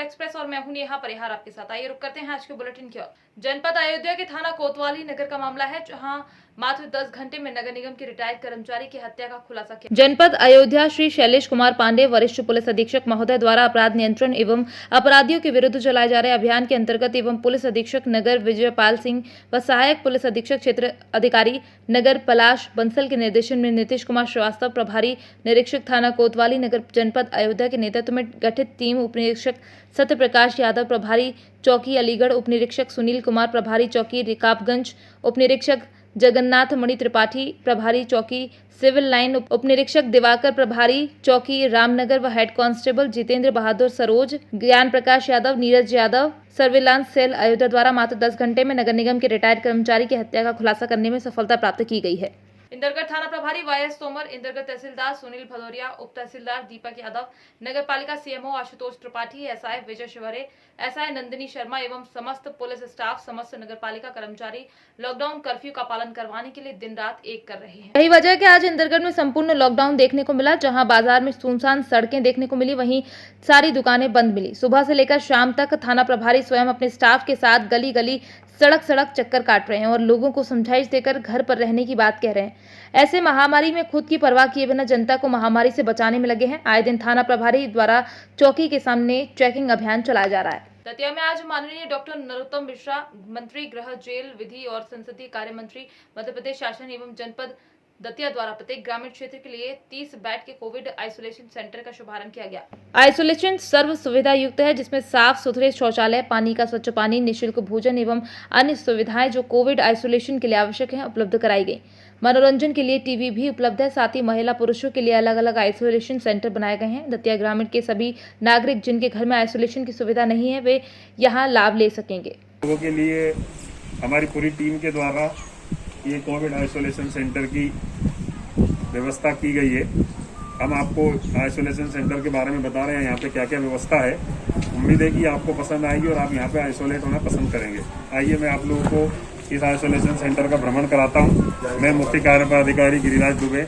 Express और मैं हूं नेहा परिहार आपके साथ। आइए रुक करते हैं आज के बुलेटिन की ओर। जनपद अयोध्या के थाना कोतवाली नगर का मामला है, जहां मात्र 10 घंटे में नगर निगम के रिटायर्ड कर्मचारी की हत्या का खुलासा किया। जनपद अयोध्या श्री शैलेश कुमार पांडे वरिष्ठ पुलिस अधीक्षक महोदय द्वारा अपराध नियंत्रण एवं अपराधियों के विरुद्ध चलाए जा रहे अभियान के अंतर्गत एवं पुलिस अधीक्षक नगर विजयपाल सिंह व सहायक पुलिस अधीक्षक क्षेत्र अधिकारी नगर पलाश बंसल के निर्देशन में नीतीश कुमार श्रीवास्तव प्रभारी निरीक्षक थाना कोतवाली नगर जनपद अयोध्या के नेतृत्व में गठित टीम उप निरीक्षक सत्य प्रकाश यादव प्रभारी चौकी अलीगढ़, उप निरीक्षक सुनील कुमार प्रभारी चौकी रिकाबगंज, उप निरीक्षक जगन्नाथ मणि त्रिपाठी प्रभारी चौकी सिविल लाइन, उप निरीक्षक दिवाकर प्रभारी चौकी रामनगर व हेड कांस्टेबल जितेंद्र बहादुर सरोज, ज्ञान प्रकाश यादव, नीरज यादव सर्विलांस सेल अयोध्या द्वारा मात्र 10 घंटे में नगर निगम के रिटायर्ड कर्मचारी की हत्या का खुलासा करने में सफलता प्राप्त की गई है। इंदरगढ़ थाना प्रभारी वाईएस तोमर, इंदरगढ़ तहसीलदार सुनील भदौरिया, उप तहसीलदार दीपक यादव, नगर पालिका सीएमओ आशुतोष त्रिपाठी, एसआई विजय शिवरे, एसआई नंदिनी शर्मा एवं समस्त पुलिस स्टाफ, समस्त नगर पालिका कर्मचारी लॉकडाउन कर्फ्यू का पालन करवाने के लिए दिन रात एक कर रहे हैं। यही वजह है कि आज इंदरगढ़ में संपूर्ण लॉकडाउन देखने को मिला, जहां बाजार में सुनसान सड़कें देखने को मिली, वहीं सारी दुकानें बंद मिली। सुबह से लेकर शाम तक थाना प्रभारी स्वयं अपने स्टाफ के साथ गली गली सड़क सड़क चक्कर काट रहे हैं और लोगों को समझाइश देकर घर पर रहने की बात कह रहे हैं। ऐसे महामारी में खुद की परवाह किए बिना जनता को महामारी से बचाने में लगे हैं। आए दिन थाना प्रभारी द्वारा चौकी के सामने चेकिंग अभियान चलाया जा रहा है। दतिया में आज माननीय डॉक्टर नरोत्तम मिश्रा, मंत्री गृह, जेल, विधि और संसदीय कार्य मंत्री मध्य प्रदेश शासन एवं जनपद दतिया द्वारा प्रत्येक ग्रामीण क्षेत्र के लिए 30 बेड के कोविड आइसोलेशन सेंटर का शुभारंभ किया गया। आइसोलेशन सर्व सुविधा युक्त है, जिसमें साफ सुथरे शौचालय, पानी का स्वच्छ पानी, निःशुल्क भोजन एवं अन्य सुविधाएं जो कोविड आइसोलेशन के लिए आवश्यक है उपलब्ध कराई गई। मनोरंजन के लिए टीवी भी उपलब्ध है। साथ ही महिला पुरुषों के लिए अलग अलग आइसोलेशन सेंटर बनाए गए हैं। दतिया ग्रामीण के सभी नागरिक जिनके घर में आइसोलेशन की सुविधा नहीं है, वे यहाँ लाभ ले सकेंगे। लोगों के लिए हमारी पूरी टीम के द्वारा ये कोविड आइसोलेशन सेंटर की व्यवस्था की गई है। हम आपको आइसोलेशन सेंटर के बारे में बता रहे हैं, यहाँ पे क्या क्या व्यवस्था है। उम्मीद है कि आपको पसंद आएगी और आप यहाँ पे आइसोलेट होना पसंद करेंगे। आइए मैं आप लोगों को इस आइसोलेशन सेंटर का भ्रमण कराता हूँ। मैं मुख्य कार्यपालिका गिरिराज दुबे।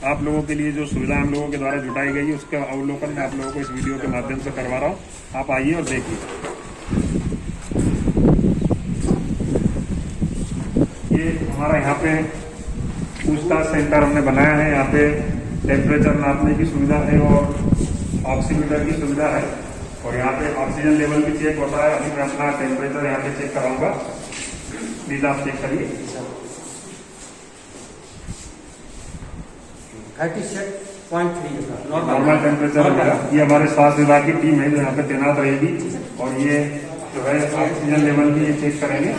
आप लोगों के लिए जो सुविधा हम लोगों के द्वारा जुटाई गई है उसका अवलोकन मैं आप लोगों को इस वीडियो के माध्यम से करवा रहा हूँ। आप आइए और देखिए। ये हमारा यहाँ पे पूछताछ सेंटर हमने बनाया है। यहाँ पे टेम्परेचर नापने की सुविधा है और ऑक्सीमीटर की सुविधा है और यहाँ पे ऑक्सीजन लेवल भी चेक होता है। अभी मैं अपना टेम्परेचर यहाँ पे चेक कराऊंगा, प्लीज आप चेक करिए। 36.3 नॉर्मल टेम्परेचर है। ये हमारे स्वास्थ्य विभाग की टीम है जो यहाँ पे तैनात रहेगी और ये जो है ऑक्सीजन लेवल भी ये चेक करेंगे।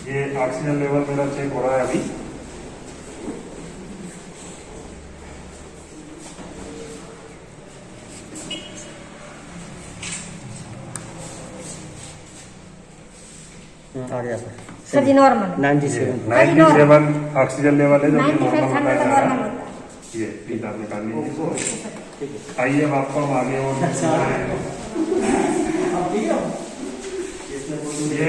ये ऑक्सीजन लेवल मेरा चेक हो रहा है अभी। आ गया सर जी, नॉर्मल 97 ऑक्सीजन लेवल है जो नॉर्मल बताया जा रहा है। ये प्लीज आप निकाल लीजिए। आइए अब आपको हम आगे और ये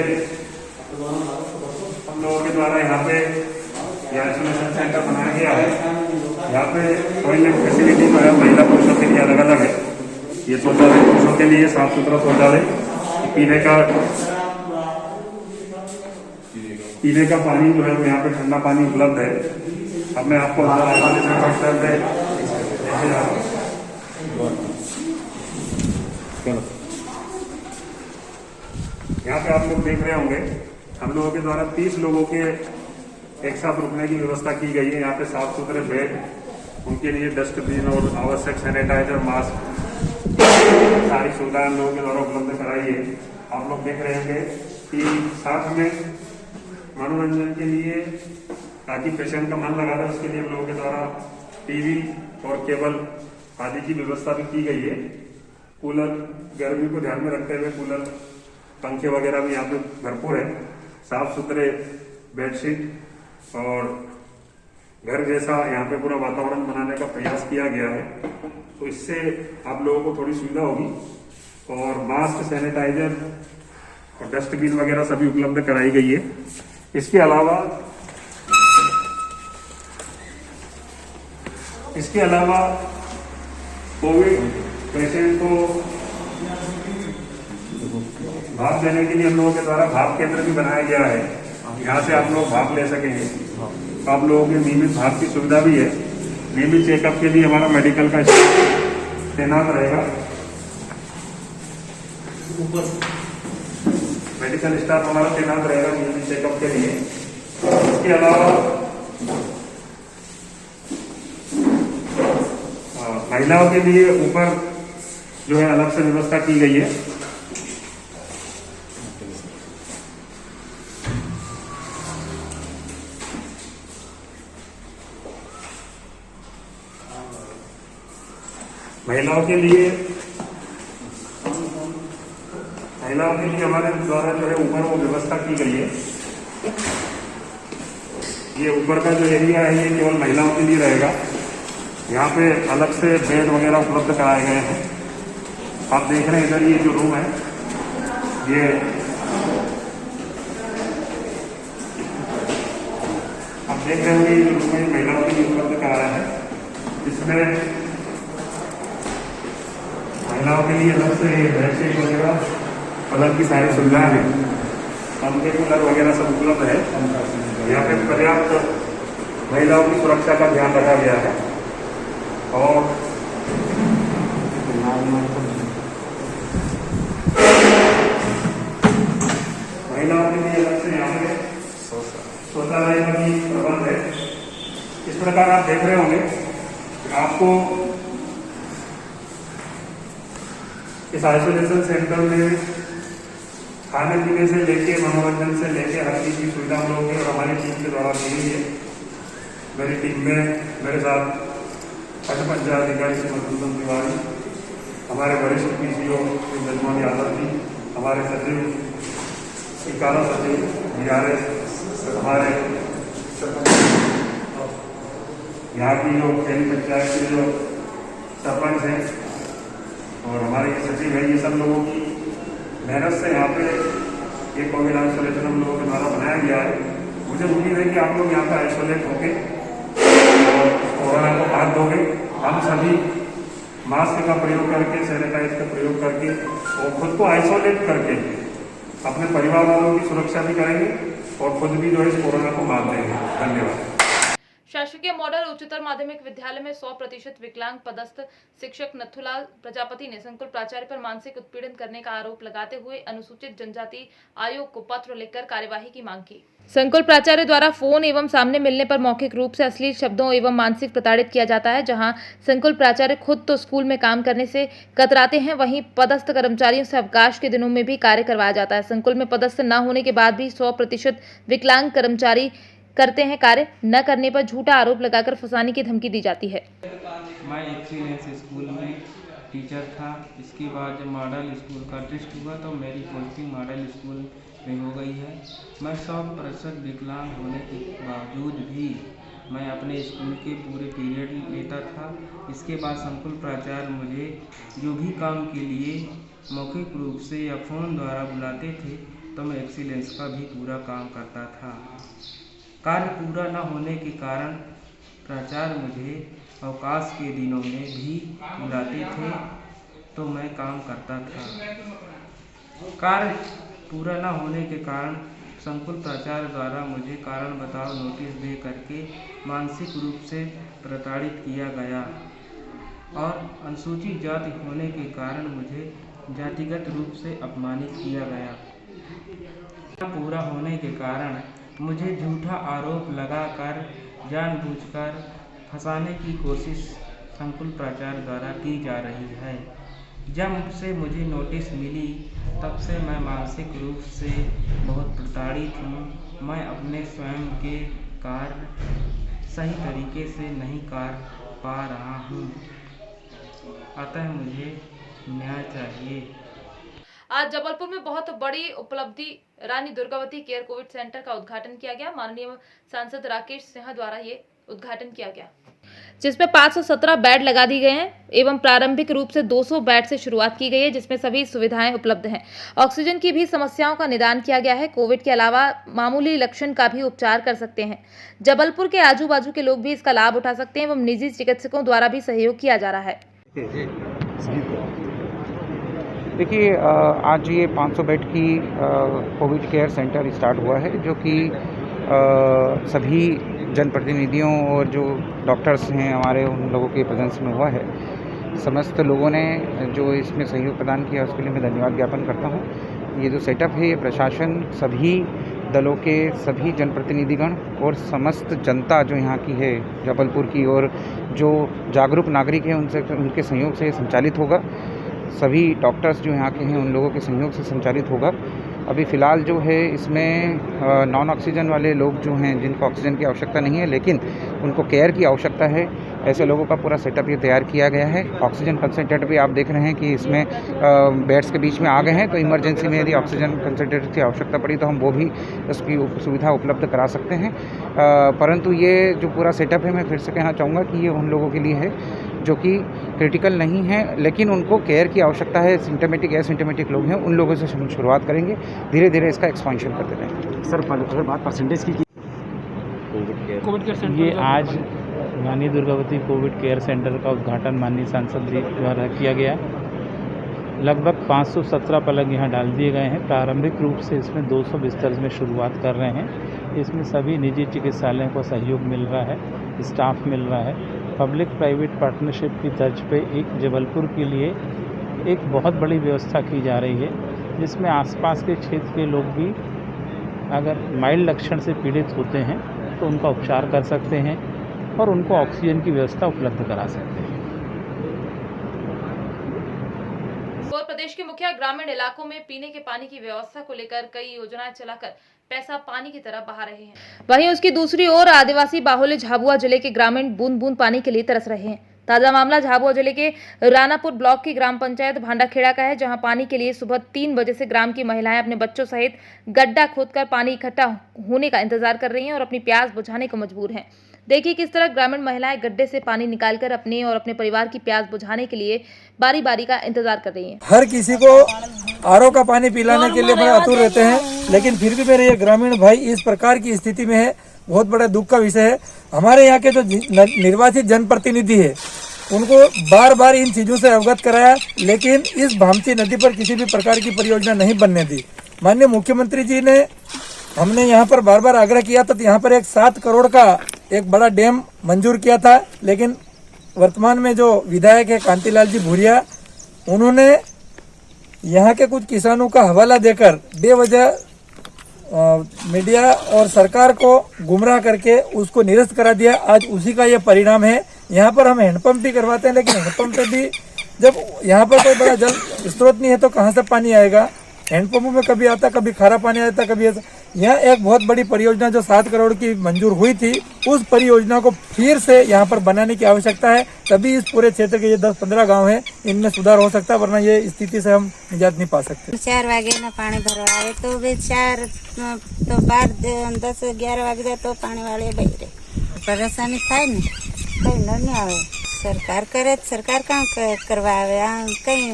हम लोगों के द्वारा यहाँ पे आइसोलेशन सेंटर बनाया गया है। यहाँ पे टॉयलेट फैसिलिटी जो है महिला पुरुषों के लिए अलग अलग है। ये शौचालय पुरुषों के लिए साफ सुथरा शौचालय, पीने का पानी जो है यहाँ पे ठंडा पानी उपलब्ध है। अब मैं आपको यहाँ पे आप लोग देख रहे होंगे हम लोगों के द्वारा 30 लोगों के एक साथ रुकने की व्यवस्था की गई है। यहाँ पे साफ सुथरे बेड, उनके लिए डस्टबिन और आवश्यक सैनिटाइजर, मास्क, सारी सुविधाएं हम लोगों के द्वारा उपलब्ध कराई है। आप लोग देख रहे होंगे कि साथ में मनोरंजन के लिए ताकि पेशेंट का मन लगा रहे उसके लिए हम लोगों के द्वारा टीवी और केबल आदि की व्यवस्था भी की गई है। कूलर, गर्मी को ध्यान में रखते हुए कूलर, पंखे वगैरह भी यहाँ पे भरपूर है। साफ सुथरे बेडशीट और घर जैसा यहाँ पे पूरा वातावरण बनाने का प्रयास किया गया है। तो इससे आप लोगों को थोड़ी सुविधा होगी और मास्क, सैनिटाइजर और डस्टबिन वगैरह सभी उपलब्ध कराई गई है। इसके अलावा इसके अलावा कोविड पेशेंट को भाप देने के लिए हम लोगों के द्वारा भाप केंद्र भी बनाया गया है। यहाँ से आप लोग भाप ले सकेंगे। तो आप लोगों के नियमित भाप की सुविधा भी है। नियमित चेकअप के लिए हमारा मेडिकल का स्टाफ तैनात रहेगा। मेडिकल स्टाफ हमारा तैनात रहेगा नियमित चेकअप के लिए। इसके अलावा महिलाओं के लिए ऊपर जो है अलग से व्यवस्था की गई है। महिलाओं के लिए हमारे द्वारा जो है ऊपर वो व्यवस्था की गई है। ये ऊपर का जो एरिया है ये केवल महिलाओं के लिए रहेगा। यहाँ पे अलग से बेड वगैरह उपलब्ध कराए गए हैं। आप देख रहे हैं इधर ये जो रूम है ये आप देख रहे होंगे ये रूम में महिलाओं के लिए उपलब्ध कराया है। इसमें महिलाओं के लिए अलग से बेडशीट वगैरह अलग की सारी सुविधाएं हैं। पंखे कूलर वगैरह सब उपलब्ध है। यहाँ पे पर्याप्त महिलाओं की सुरक्षा का ध्यान रखा गया है। और महिलाओं के लिए अलग से यहाँ पे शौचालय का भी प्रबंध है। इस प्रकार आप देख रहे होंगे आपको इस आइसोलेशन सेंटर में खाने पीने से लेके मनोरंजन से लेके हर चीज की सुविधा हम लोगों की और हमारी टीम के द्वारा दी गई है। मेरी टीम में मेरे साथ खंड पंचायत अधिकारी श्री मधुसूदन तिवारी, हमारे वरिष्ठ पीसीओ श्री जजमान यादव जी, हमारे सचिव 11 सचिव BRS, हमारे यहाँ की जो खेल पंचायत के जो सरपंच हैं और हमारे सचिव है, ये सब लोगों की मेहनत से यहाँ पे ये कोविड आइसोलेशन हम लोगों के द्वारा बनाया गया है। मुझे उम्मीद है कि आप लोग यहाँ पे आइसोलेट होके और कोरोना को हाथ दोगे। हम सभी मास्क का प्रयोग करके, सैनिटाइज का प्रयोग करके और खुद को आइसोलेट करके अपने परिवार वालों की सुरक्षा भी करेंगे और खुद भी जो है इस कोरोना को मात देंगे। धन्यवाद। शासकीय मॉडल उच्चतर माध्यमिक विद्यालय में 100% विकलांग पदस्थ शिक्षक नथुलाल प्रजापति ने संकुल प्राचार्य पर मानसिक उत्पीड़न करने का आरोप लगाते हुए अनुसूचित जनजाति आयोग को पत्र लिखकर कार्यवाही की मांग की। संकुल प्राचार्य द्वारा फोन एवं सामने मिलने पर मौखिक रूप से अश्लील शब्दों एवं मानसिक प्रताड़ित किया जाता है। जहां संकुल प्राचार्य खुद तो स्कूल में काम करने से कतराते हैं, वहीं पदस्थ कर्मचारियों से अवकाश के दिनों में भी कार्य करवाया जाता है। संकुल में पदस्थ न होने के बाद भी 100% विकलांग कर्मचारी करते हैं कार्य, न करने पर झूठा आरोप लगाकर फंसाने की धमकी दी जाती है। मैं एक्सीलेंस स्कूल में टीचर था। इसके बाद जब मॉडल स्कूल का टेस्ट हुआ तो मेरी पोस्टिंग मॉडल स्कूल में हो गई है। मैं 100% विकलांग होने के बावजूद भी मैं अपने स्कूल के पूरे पीरियड लेता था। इसके बाद संकुल प्राचार्य मुझे जो भी काम के लिए मौखिक रूप से या फ़ोन द्वारा बुलाते थे तो मैं एक्सीलेंस का भी पूरा काम करता था। कार्य पूरा न होने के कारण प्राचार्य मुझे अवकाश के दिनों में भी बुलाते थे तो मैं काम करता था। कार्य पूरा न होने के कारण संकुल प्राचार्य द्वारा मुझे कारण बताओ नोटिस दे करके मानसिक रूप से प्रताड़ित किया गया और अनुसूचित जाति होने के कारण मुझे जातिगत रूप से अपमानित किया गया। पूरा होने के कारण मुझे झूठा आरोप लगाकर जानबूझकर फंसाने की कोशिश संकुल प्राचार्य द्वारा की जा रही है। जब से मुझे नोटिस मिली तब से मैं मानसिक रूप से बहुत प्रताड़ित हूँ। मैं अपने स्वयं के कार्य सही तरीके से नहीं कर पा रहा हूँ, अतः मुझे न्याय चाहिए। आज जबलपुर में बहुत बड़ी उपलब्धि Rani Durgavati care Covid centre का उद्घाटन किया गया। माननीय सांसद राकेश सिंह द्वारा ये उद्घाटन किया गया। जिसमें 517 बेड लगा दिए गए हैं एवं प्रारंभिक रूप से 200 बेड से शुरुआत की गई है, जिसमें सभी सुविधाएं उपलब्ध हैं। ऑक्सीजन की भी समस्याओं का निदान किया गया है। कोविड के अलावा मामूली लक्षण का भी उपचार कर सकते हैं। जबलपुर के आजू बाजू के लोग भी इसका लाभ उठा सकते हैं एवं निजी चिकित्सकों द्वारा भी सहयोग किया जा रहा है। देखिए, आज ये 500 बेड की कोविड केयर सेंटर स्टार्ट हुआ है, जो कि सभी जनप्रतिनिधियों और जो डॉक्टर्स हैं हमारे, उन लोगों के प्रेजेंस में हुआ है। समस्त लोगों ने जो इसमें सहयोग प्रदान किया उसके लिए मैं धन्यवाद ज्ञापन करता हूँ। ये जो सेटअप है, ये प्रशासन, सभी दलों के सभी जनप्रतिनिधिगण और समस्त जनता जो यहाँ की है जबलपुर की, और जो जागरूक नागरिक हैं उनके सहयोग से संचालित होगा। सभी डॉक्टर्स जो यहाँ के हैं उन लोगों के सहयोग से संचालित होगा। अभी फ़िलहाल जो है इसमें नॉन ऑक्सीजन वाले लोग जो हैं, जिनको ऑक्सीजन की आवश्यकता नहीं है लेकिन उनको केयर की आवश्यकता है, ऐसे लोगों का पूरा सेटअप ये तैयार किया गया है। ऑक्सीजन कंसंट्रेटर भी आप देख रहे हैं कि इसमें बेड्स के बीच में आ गए हैं, तो इमरजेंसी में यदि ऑक्सीजन कंसंट्रेटर की आवश्यकता पड़ी तो हम वो भी उसकी सुविधा उपलब्ध करा सकते हैं। परंतु ये जो पूरा सेटअप है, मैं फिर से कहना चाहूँगा कि ये उन लोगों के लिए है जो कि क्रिटिकल नहीं है लेकिन उनको केयर की आवश्यकता है। सिम्टोमेटिक एसिम्टोमेटिक लोग हैं, उन लोगों से हम शुरुआत करेंगे, धीरे धीरे इसका एक्सपेंशन करते रहेंगे। सर, अगर बात परसेंटेज की कोविड केयर सेंटर, ये आज माननीय दुर्गावती कोविड केयर सेंटर का उद्घाटन माननीय सांसद जी द्वारा किया गया। लगभग 517 पलंग यहाँ डाल दिए गए हैं। प्रारंभिक रूप से इसमें 200 बिस्तर में शुरुआत कर रहे हैं। इसमें सभी निजी चिकित्सालयों को सहयोग मिल रहा है, स्टाफ मिल रहा है। पब्लिक प्राइवेट पार्टनरशिप की तर्ज पे एक जबलपुर के लिए एक बहुत बड़ी व्यवस्था की जा रही है, जिसमें आसपास के क्षेत्र के लोग भी अगर माइल्ड लक्षण से पीड़ित होते हैं तो उनका उपचार कर सकते हैं और उनको ऑक्सीजन की व्यवस्था उपलब्ध करा सकते हैं। और प्रदेश के मुखिया ग्रामीण इलाकों में पीने के पानी की व्यवस्था को लेकर कई योजनाएं चलाकर पैसा पानी की तरह बहा रहे हैं। वहीं उसकी दूसरी ओर आदिवासी बाहुल्य झाबुआ जिले के ग्रामीण बूंद बूंद पानी के लिए तरस रहे हैं। ताजा मामला झाबुआ जिले के रानापुर ब्लॉक की ग्राम पंचायत भांडाखेड़ा का है, जहां पानी के लिए सुबह 3 बजे से ग्राम की महिलाएं अपने बच्चों सहित गड्ढा खोदकर पानी इकट्ठा होने का इंतजार कर रही हैं और अपनी प्यास बुझाने को मजबूर हैं। देखिए किस तरह ग्रामीण महिलाएं गड्ढे से पानी निकालकर अपने और अपने परिवार की प्यास बुझाने के लिए बारी बारी का इंतजार कर रही हैं। हर किसी को आरओ का पानी पिलाने के लिए बड़े आतुर रहते हैं, लेकिन फिर भी मेरे ये ग्रामीण भाई इस प्रकार की स्थिति में है, बहुत बड़ा दुख का विषय है। हमारे यहाँ के जो निर्वाचित जनप्रतिनिधि है उनको बार बार इन चीजों से अवगत कराया, लेकिन इस भामती नदी पर किसी भी प्रकार की परियोजना नहीं बनने दी। माननीय मुख्यमंत्री जी ने, हमने यहाँ पर बार बार आग्रह किया था, तो यहाँ पर एक 7 करोड़ का एक बड़ा डैम मंजूर किया था, लेकिन वर्तमान में जो विधायक है कांतिलाल जी भूरिया, उन्होंने यहाँ के कुछ किसानों का हवाला देकर बेवजह मीडिया और सरकार को गुमराह करके उसको निरस्त करा दिया। आज उसी का ये परिणाम है। यहाँ पर हम हैंडपंप भी करवाते हैं, लेकिन हैंडपंप पे भी जब यहाँ पर कोई बड़ा जल स्रोत नहीं है तो कहाँ से पानी आएगा। हैंडपंपों में कभी आता, कभी खारा पानी आता, कभी ऐसा। यहाँ एक बहुत बड़ी परियोजना जो 7 करोड़ की मंजूर हुई थी, उस परियोजना को फिर से यहाँ पर बनाने की आवश्यकता है, तभी इस पूरे क्षेत्र के ये 10-15 गांव हैं, इनमें सुधार हो सकता है, वरना ये स्थिति से हम निजात नहीं पा सकते। 4 वागे ना पानी भरवाए तो भी 4 तो 10-11 वागे तो पानी वाले बही परेशानी थाय ने कहीं नहीं आवे। सरकार करे, सरकार काम करवावे, कहीं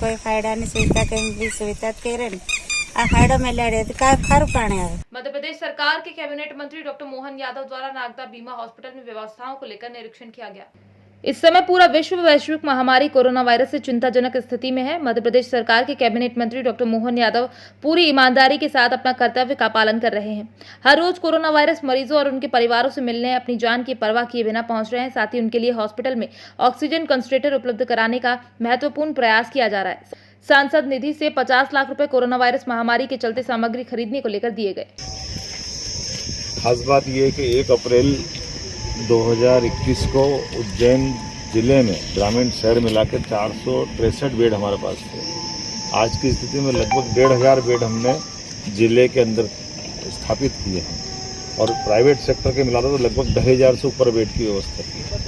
कोई फायदा नहीं, सुविधा कहीं भी सुविधा करे आ फायदा में लड़े तो खारू पानी आवे। मध्य प्रदेश सरकार के कैबिनेट मंत्री डॉक्टर मोहन यादव द्वारा नागदा बीमा हॉस्पिटल में व्यवस्थाओं को लेकर निरीक्षण किया गया। इस समय पूरा विश्व वैश्विक महामारी कोरोना वायरस से चिंताजनक स्थिति में है। मध्य प्रदेश सरकार के कैबिनेट मंत्री डॉक्टर मोहन यादव पूरी ईमानदारी के साथ अपना कर्तव्य का पालन कर रहे हैं। हर रोज कोरोना वायरस मरीजों और उनके परिवारों से मिलने अपनी जान की परवाह किए बिना पहुंच रहे हैं। साथ ही उनके लिए हॉस्पिटल में ऑक्सीजन कंसंट्रेटर उपलब्ध कराने का महत्वपूर्ण प्रयास किया जा रहा है। सांसद निधि से 50 लाख रुपए कोरोना वायरस महामारी के चलते सामग्री खरीदने को लेकर दिए गए। खास बात यह है कि 1 अप्रैल 2021 को उज्जैन जिले में ग्रामीण शहर मिला के 463 बेड हमारे पास थे। आज की स्थिति में लगभग 1500 बेड हमने जिले के अंदर स्थापित किए हैं और प्राइवेट सेक्टर के मिला तो लगभग 2500 से ऊपर बेड की व्यवस्था की है।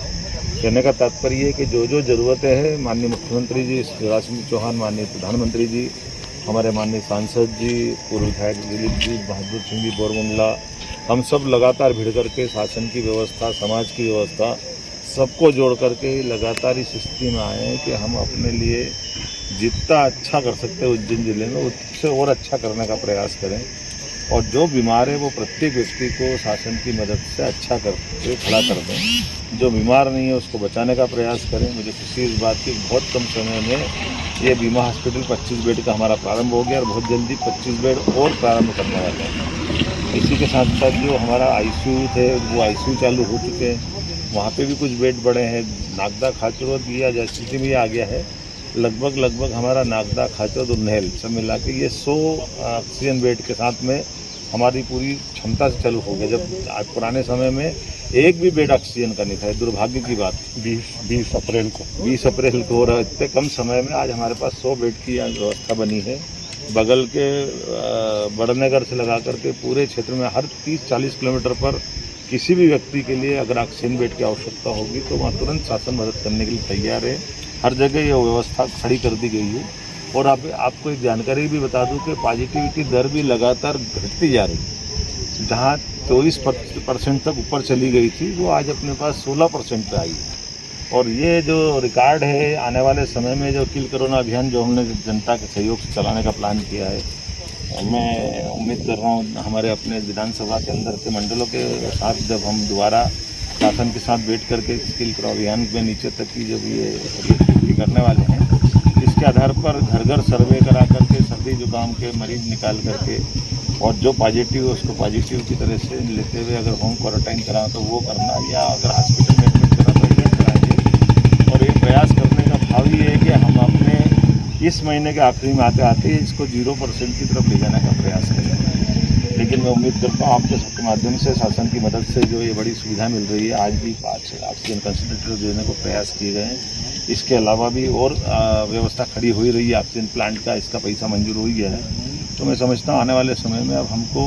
कहने का तात्पर्य है कि जो ज़रूरतें हैं, माननीय मुख्यमंत्री जी शिवराज सिंह चौहान, माननीय प्रधानमंत्री जी, हमारे माननीय सांसद जी, पूर्व विधायक दिलीप जी, बहादुर सिंह जी बोरमुंडला, हम सब लगातार भिड़ करके शासन की व्यवस्था, समाज की व्यवस्था, सबको जोड़ करके लगातार इस स्थिति में आए हैं कि हम अपने लिए जितना अच्छा कर सकते हैं उज्जैन जिले में उससे और अच्छा करने का प्रयास करें, और जो बीमार है वो प्रत्येक व्यक्ति को शासन की मदद से अच्छा करके खड़ा कर दें। जो बीमार नहीं है उसको बचाने का प्रयास करें। मुझे खुशी इस बात की बहुत कम समय में ये बीमा हॉस्पिटल 25 बेड का हमारा प्रारंभ हो गया और बहुत जल्दी 25 बेड और प्रारंभ करने वाले हैं। इसी के साथ साथ जो हमारा आईसीयू थे वो आईसीयू चालू हो चुके हैं, वहाँ पे भी कुछ बेड बढ़े हैं। नागदा, खाचर दिया जैसी स्थिति में आ गया है, लगभग हमारा नागदा, खाचर और नहल सब मिला के ये 100 ऑक्सीजन बेड के साथ में हमारी पूरी क्षमता से चालू हो गया। जब आज पुराने समय में एक भी बेड ऑक्सीजन का नहीं था, दुर्भाग्य की बात। 20 अप्रैल को और इतने कम समय में आज हमारे पास 100 बेड की व्यवस्था बनी है। बगल के बड़नगर से लगा करके पूरे क्षेत्र में हर 30-40 किलोमीटर पर किसी भी व्यक्ति के लिए अगर ऑक्सीजन बेड की आवश्यकता होगी तो वहाँ तुरंत शासन मदद करने के लिए तैयार है। हर जगह ये व्यवस्था खड़ी कर दी गई है। और आपको एक जानकारी भी बता दूं कि पॉजिटिविटी दर भी लगातार घटती जा रही है। जहाँ 24% तक ऊपर चली गई थी वो आज अपने पास 16% पे आई है। और ये जो रिकॉर्ड है आने वाले समय में जो किल कोरोना अभियान जो हमने जनता के सहयोग से चलाने का प्लान किया है, मैं उम्मीद कर रहा हूँ हमारे अपने विधानसभा के अंदर के मंडलों के साथ जब हम दोबारा शासन के साथ बैठ करके किल कोरोना अभियान में नीचे तक की जब ये करने वाले हैं, इसके आधार पर घर घर सर्वे करा करके सर्दी जुकाम के मरीज निकाल करके और जो पॉजिटिव है उसको पॉजिटिव की तरह से लेते हुए अगर होम क्वारंटाइन कराना तो वो करना, या अगर हॉस्पिटल में एडमिट करा तो ये कराएंगे। और ये प्रयास करने का भाव ये है कि हम अपने इस महीने के आखिरी में आते आते इसको 0% की तरफ ले जाने का प्रयास करेंगे। लेकिन मैं उम्मीद करता हूँ आपके सबके माध्यम से शासन की मदद से जो ये बड़ी सुविधा मिल रही है, आज भी 5 ऑक्सीजन कंसंट्रेटर देने को प्रयास किए गए हैं। इसके अलावा भी और व्यवस्था खड़ी हो रही है, ऑक्सीजन प्लांट का इसका पैसा मंजूर हो गया है। तो मैं समझता हूँ आने वाले समय में अब हमको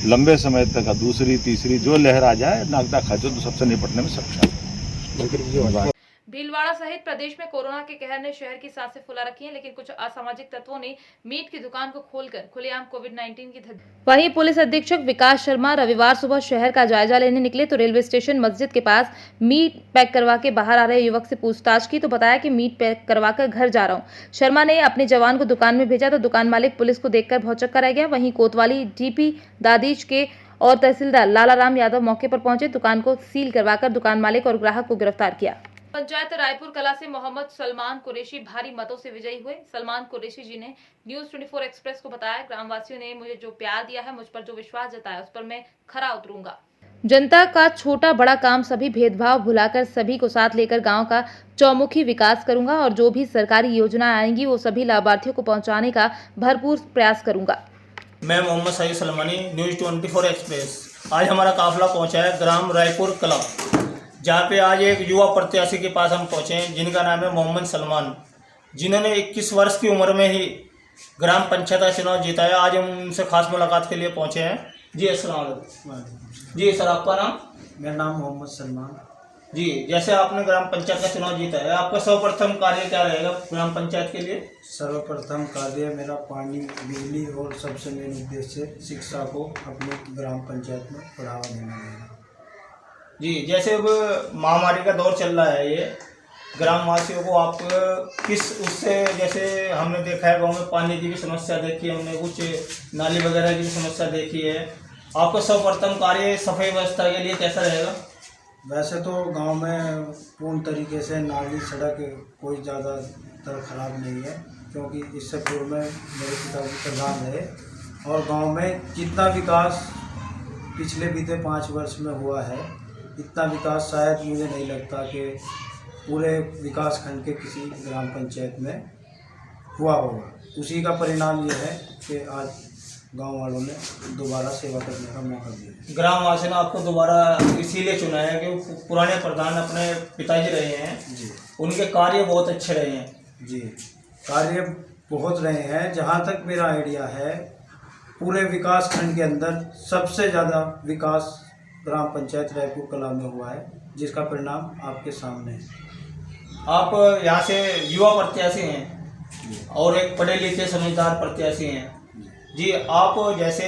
लंबे समय तक दूसरी तीसरी जो लहर आ जाए नागदा, खाचर तो सबसे निपटने में सक्षम। भीलवाड़ा सहित प्रदेश में कोरोना के कहर ने शहर की सांसें फुला रखी हैं, लेकिन कुछ असामाजिक तत्वों ने मीट की दुकान को खोलकर खुलेआम कोविड-19 की वहीं पुलिस अधीक्षक विकास शर्मा रविवार सुबह शहर का जायजा लेने निकले तो रेलवे स्टेशन मस्जिद के पास मीट पैक करवा के बाहर आ रहे युवक से पूछताछ की तो बताया कि मीट पैक करवा कर घर जा रहा हूं। शर्मा ने अपने जवान को दुकान में भेजा तो दुकान मालिक पुलिस को देखकर भौचक्का रह गया। वहीं कोतवाली डीपी दादीज के और तहसीलदार लालाराम यादव मौके पर पहुंचे, दुकान को सील करवाकर दुकान मालिक और ग्राहक को गिरफ्तार किया। पंचायत रायपुर कला से मोहम्मद सलमान कुरैशी भारी मतों से विजयी हुए। सलमान कुरैशी जी ने न्यूज 24 एक्सप्रेस को बताया, ग्रामवासियों ने मुझे जो प्यार दिया है, मुझ पर जो विश्वास जताया, उस पर मैं खरा उतरूंगा। जनता का छोटा बड़ा काम सभी भेदभाव भुलाकर सभी को साथ लेकर गांव का चौमुखी विकास करूंगा और जो भी सरकारी योजना आएंगी वो सभी लाभार्थियों को पहुंचाने का भरपूर प्रयास करूंगा। मैं मोहम्मद सईद सलमानी, न्यूज 24 एक्सप्रेस। आज हमारा काफिला पहुंचा है ग्राम रायपुर कला, जहाँ पे आज एक युवा प्रत्याशी के पास हम पहुँचे हैं जिनका नाम है मोहम्मद सलमान, जिन्होंने 21 वर्ष की उम्र में ही ग्राम पंचायत का चुनाव जीता है। आज हम उनसे खास मुलाकात के लिए पहुँचे हैं। जी अस्सलाम वालेकुम। जी सर, आपका नाम? मेरा नाम मोहम्मद सलमान। जी, जैसे आपने ग्राम पंचायत का चुनाव जीता है, आपका सर्वप्रथम कार्य क्या रहेगा ग्राम पंचायत के लिए? सर्वप्रथम कार्य मेरा पानी, बिजली और सबसे मेन उद्देश्य शिक्षा को अपने ग्राम पंचायत में बढ़ावा देना है। जी, जैसे अब महामारी का दौर चल रहा है, ये ग्रामवासियों को आप किस उससे, जैसे हमने देखा है गांव में पानी की भी समस्या देखी है, हमने कुछ नाली वगैरह की भी समस्या देखी है, आपका सर्वप्रथम कार्य सफाई व्यवस्था के लिए कैसा रहेगा? वैसे तो गांव में पूर्ण तरीके से नाली सड़क कोई ज़्यादातर ख़राब नहीं है, क्योंकि इससे पूर्व में मेरे पिताजी प्रधान रहे और गांव में जितना विकास पिछले बीते 5 वर्ष में हुआ है, इतना विकास शायद मुझे नहीं लगता कि पूरे विकास खंड के किसी ग्राम पंचायत में हुआ होगा। उसी का परिणाम ये है कि आज गांव वालों ने दोबारा सेवा करने का मौका दिया। ग्रामवासियों ने आपको दोबारा इसीलिए चुना है कि पुराने प्रधान अपने पिताजी रहे हैं जी, उनके कार्य बहुत अच्छे रहे हैं। जी, कार्य बहुत रहे हैं। जहाँ तक मेरा आइडिया है, पूरे विकास खंड के अंदर सबसे ज़्यादा विकास ग्राम पंचायत रायपुर कला में हुआ है, जिसका परिणाम आपके सामने है। आप यहाँ से युवा प्रत्याशी हैं और एक पढ़े लिखे समझदार प्रत्याशी हैं जी। आप जैसे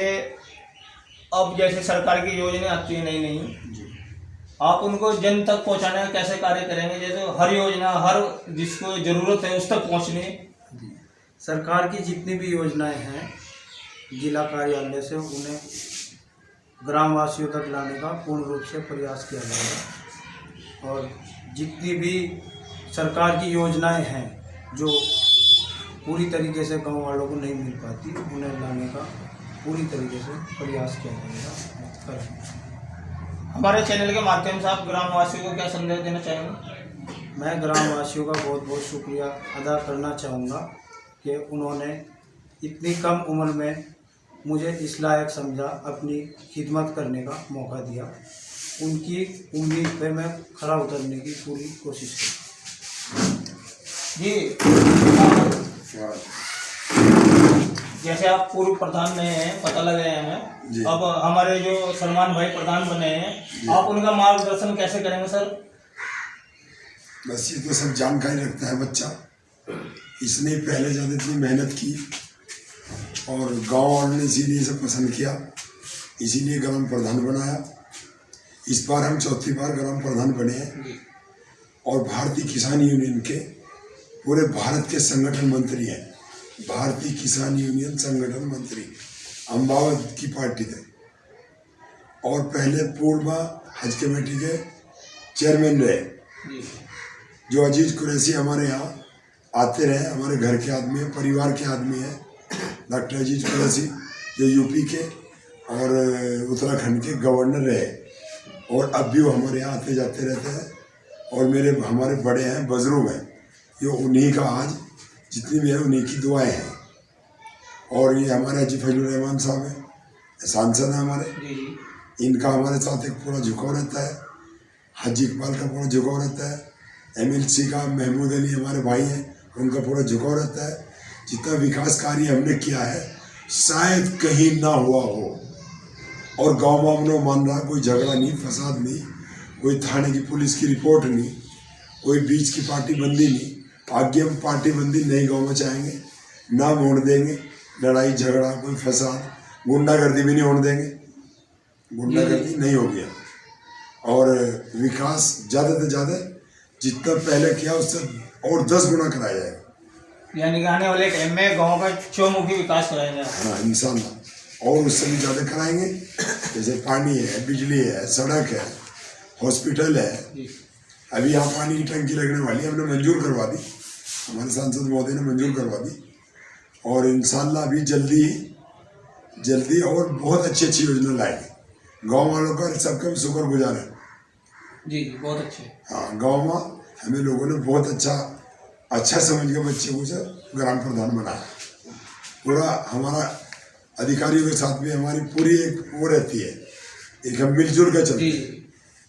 अब जैसे सरकार की योजना आती है नई नई, आप उनको जन तक पहुंचाने का कैसे कार्य करेंगे? जैसे हर योजना, हर जिसको जरूरत है उस तक पहुंचनी है। सरकार की जितनी भी योजनाएं हैं जिला कार्यालय से उन्हें ग्रामवासियों तक लाने का पूर्ण रूप से प्रयास किया जाएगा और जितनी भी सरकार की योजनाएं हैं जो पूरी तरीके से गांव वालों को नहीं मिल पाती उन्हें लाने का पूरी तरीके से प्रयास किया जाएगा। हमारे चैनल के माध्यम से आप ग्रामवासियों को क्या संदेश देना चाहेंगे? मैं ग्रामवासियों का बहुत बहुत शुक्रिया अदा करना चाहूँगा कि उन्होंने इतनी कम उम्र में मुझे इस लायक समझा, अपनी खिदमत करने का मौका दिया। उनकी उम्मीद पे मैं खरा उतरने की पूरी कोशिश की। जी, जैसे आप पूर्व प्रधान रहे हैं, पता लग रहे हैं हमें, अब हमारे जो सलमान भाई प्रधान बने हैं, आप उनका मार्गदर्शन कैसे करेंगे सर? बस ये तो सब जानकारी रखता है बच्चा, इसने पहले ज़्यादा इतनी मेहनत की और गांव वालों ने इसीलिए इसे पसंद किया, इसीलिए ग्राम प्रधान बनाया। इस बार हम चौथी बार ग्राम प्रधान बने हैं और भारतीय किसान यूनियन के पूरे भारत के संगठन मंत्री हैं। भारतीय किसान यूनियन संगठन मंत्री अम्बावत की पार्टी थे और पहले पूर्व हज कमेटी के चेयरमैन रहे। जो अजीज कुरैशी हमारे यहाँ आते रहे, हमारे घर के आदमी हैं, परिवार के आदमी हैं। डॉक्टर अजीज कुरैशी जो यूपी के और उत्तराखंड के गवर्नर रहे और अब भी वो हमारे यहाँ आते जाते रहते हैं। और हमारे बड़े हैं, बुजुर्ग हैं, ये उन्हीं का आज जितनी भी है उन्हीं की दुआएं हैं। और ये हमारे हाजी फजलुर रहमान साहब हैं, सांसद हैं हमारे, इनका हमारे साथ एक पूरा झुकाव रहता है। हाजी इकबाल का पूरा झुकाव रहता है। MLC का महमूद अली हमारे भाई हैं, उनका पूरा झुकाव रहता है। जितना विकास कार्य हमने किया है शायद कहीं ना हुआ हो। और गाँव मामलों मान रहा, कोई झगड़ा नहीं, फसाद नहीं, कोई थाने की पुलिस की रिपोर्ट नहीं, कोई बीच की पार्टी बंदी नहीं। आगे हम पार्टी बंदी नई गाँव में चाहेंगे, ना मोड़ देंगे। लड़ाई झगड़ा, कोई फसाद, गुंडागर्दी भी नहीं होने देंगे, गुंडागर्दी नहीं होगी। और विकास ज़्यादा से ज़्यादा जितना पहले किया उससे और 10 गुना कराया जाएगा। यानी कि आने वाले टाइम में गांव का चौमुखी विकास कराएंगे। हाँ इंशाल्लाह, और उससे भी ज़्यादा कराएंगे। जैसे पानी है, बिजली है, सड़क है, हॉस्पिटल है। अभी यहाँ पानी की टंकी लगने वाली है, हमने मंजूर करवा दी, हमारे सांसद महोदय ने मंजूर करवा दी। और इंशाल्लाह अभी जल्दी और बहुत अच्छी अच्छी योजना लाएंगे। गाँव वालों का सबका शुक्रगुजार है। जी बहुत अच्छे। हाँ, गाँव में हमें लोगों ने बहुत अच्छा समझ के बच्चे को ग्राम प्रधान बनाया। पूरा हमारा अधिकारियों के साथ भी हमारी पूरी एक वो रहती है, एक हम मिलजुल कर चलते हैं।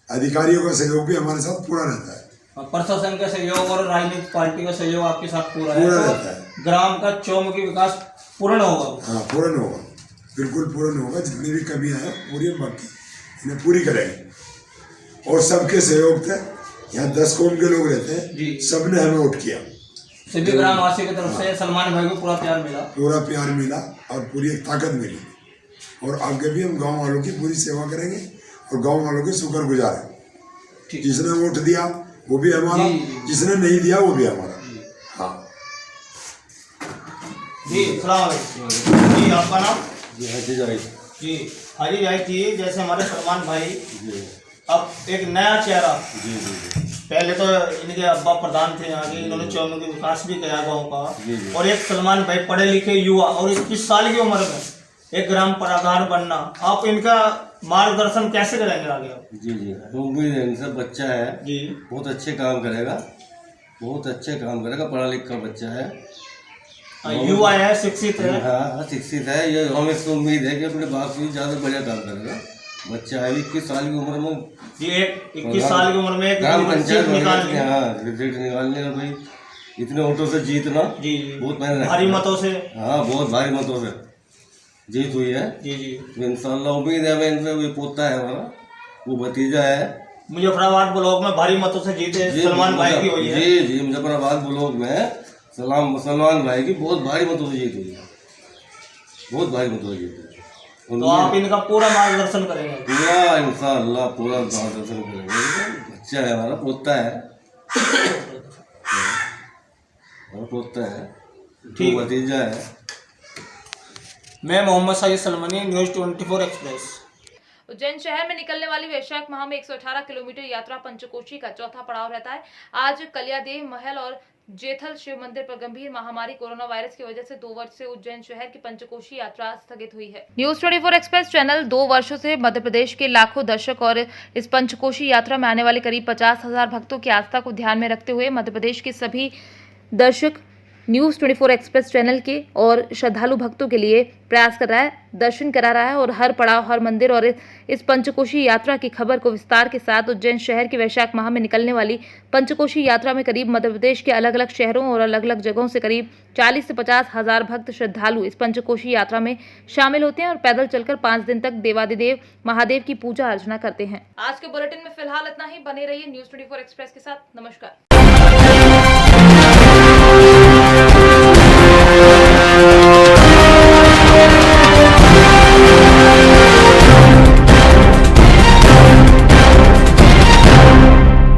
अधिकारियों का सहयोग भी हमारे साथ पूरा रहता है। प्रशासन का सहयोग और राजनीतिक पार्टी का सहयोग आपके साथ पूरा रहता है। ग्राम का चौमुखी विकास पूर्ण होगा। हाँ पूर्ण होगा, बिल्कुल पूर्ण होगा। जितनी भी कमियां हैं पूरी बाकी इन्हें पूरी करेंगे। और सबके सहयोग थे, यहाँ 10 कौम के लोग रहते हैं, सबने हमें वोट किया। सभी ग्रामवासियों की तरफ से सलमान भाई को पूरा प्यार मिला और पूरी एक ताकत मिली। और आगे भी हम गांव वालों की पूरी सेवा करेंगे और गांव वालों के शुक्रगुजार हैं। जिसने वोट दिया वो भी हमारा, जिसने नहीं दिया वो भी हमारा। हाँ जी, जी आपका नाम? हाजी जाहिद। जी हाजी जाहिद जी, जैसे हमारे सलमान भाई अब एक नया चेहरा, पहले तो इनके अब्बा प्रधान थे यहाँ के, इन्होंने चौमुखी विकास भी किया गाँव का। और एक सलमान भाई पढ़े लिखे युवा और 21 साल की उम्र में एक ग्राम प्रधान बनना, आप इनका मार्गदर्शन कैसे करेंगे आगे आप? जी उम्मीद है इनसे, बच्चा है जी, बहुत अच्छे काम करेगा, बहुत अच्छे काम करेगा, पढ़ा लिखा बच्चा है, युवा है, शिक्षित है। हाँ शिक्षित है। ये हमें इसको उम्मीद है कि अपने बाप से ज़्यादा बढ़िया काम करेगा। बच्चा है 21 साल की उम्र में, ये 21 साल की उम्र में ग्राम पंचायत निकालने और भाई इतने वोटों से जीतना जी, बहुत मेहनत, भारी मतों से। हाँ बहुत भारी मतों से जीत हुई है। जी तो इंशाल्लाह उम्मीद है हमें इनसे। वो पोता है हमारा, वो भतीजा है। मुजफ्फराबाद ब्लॉक में भारी मतों से जीते सलमान भाई की हुई है। जी मुजफ्फराबाद ब्लॉक में सलमान भाई की बहुत भारी मतों से जीत हुई है, बहुत भारी मतों से जीत हुई है। तो आप इनका पूरा मार्गदर्शन करेंगे? पूरा इंशाअल्लाह पूरा मार्गदर्शन करेंगे। बच्चा है हमारा, पोता है, हमारा पोता है, ठीक। भतीजा है। मैं मोहम्मद सईद सलमानी, न्यूज़ 24 एक्सप्रेस। उज्जैन शहर में निकलने वाली वैशाख माह में 118 किलोमीटर यात्रा पंचकोशी का चौथा पड़ाव रहता है। आज कलियादेव महल और जेथल शिव मंदिर पर गंभीर महामारी कोरोना वायरस की वजह से 2 वर्ष से उज्जैन शहर की पंचकोशी यात्रा स्थगित हुई है। न्यूज़ 24 एक्सप्रेस चैनल 2 वर्षों से मध्य प्रदेश के लाखों दर्शक और इस पंचकोशी यात्रा में आने वाले करीब 50,000 भक्तों की आस्था को ध्यान में रखते हुए मध्य प्रदेश के सभी दर्शक न्यूज़ 24 एक्सप्रेस चैनल के और श्रद्धालु भक्तों के लिए प्रयास कर रहा है, दर्शन करा रहा है और हर पड़ाव, हर मंदिर और इस पंचकोशी यात्रा की खबर को विस्तार के साथ उज्जैन शहर की वैशाख माह में निकलने वाली पंचकोशी यात्रा में करीब मध्य प्रदेश के अलग अलग शहरों और अलग अलग जगहों से करीब 40 से 50,000 भक्त श्रद्धालु इस पंचकोशी यात्रा में शामिल होते हैं और पैदल चलकर 5 दिन तक देवादिदेव महादेव की पूजा अर्चना करते हैं। आज के बुलेटिन में फिलहाल इतना ही। बने रहिए न्यूज़ 24 एक्सप्रेस के साथ। नमस्कार।